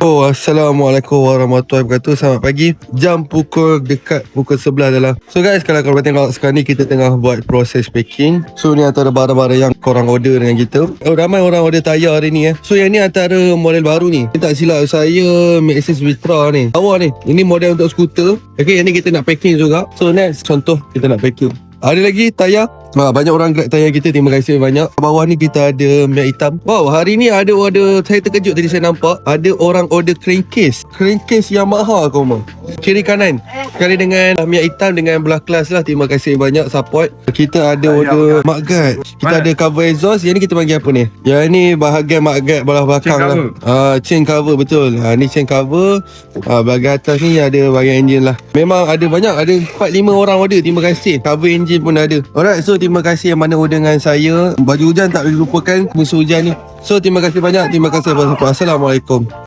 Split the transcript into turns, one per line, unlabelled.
Assalamualaikum warahmatullahi wabarakatuh. Selamat pagi. Jam dekat pukul 11 dah lah. So guys, kalau korang tengok sekarang ni kita tengah buat proses packing. So ni antara barang-barang yang korang order dengan kita. Ramai orang order tayar hari ni So yang ni antara model baru ni. Tak silap saya Maxxis Vitra ni. Awal ni. Ini model untuk skuter. Okay, yang ni kita nak packing juga. So next contoh kita nak packing. Ada lagi tayar. Banyak orang grab tayar kita. Terima kasih banyak. Bawah ni kita ada minyak hitam. Wow, hari ni ada order. Saya terkejut tadi saya nampak ada orang order crankcase. Crankcase Yamaha kau mau. Kiri kanan. Sekali dengan minyak hitam dengan belah kelas lah. Terima kasih banyak support. Kita ada order mudguard. Kita ada cover exhaust. Yang ni kita panggil apa ni? Yang ni bahagian mudguard belah belakang lah. Chain cover betul. Ni chain cover. Bahagian atas ni ada bahagian engine lah. Memang ada banyak. Ada 4-5 orang order. Terima kasih. Cover engine pun ada. Alright, so terima kasih yang mana order dengan saya. Baju hujan tak boleh lupakan musim hujan ni. So terima kasih banyak. Terima kasih. Assalamualaikum.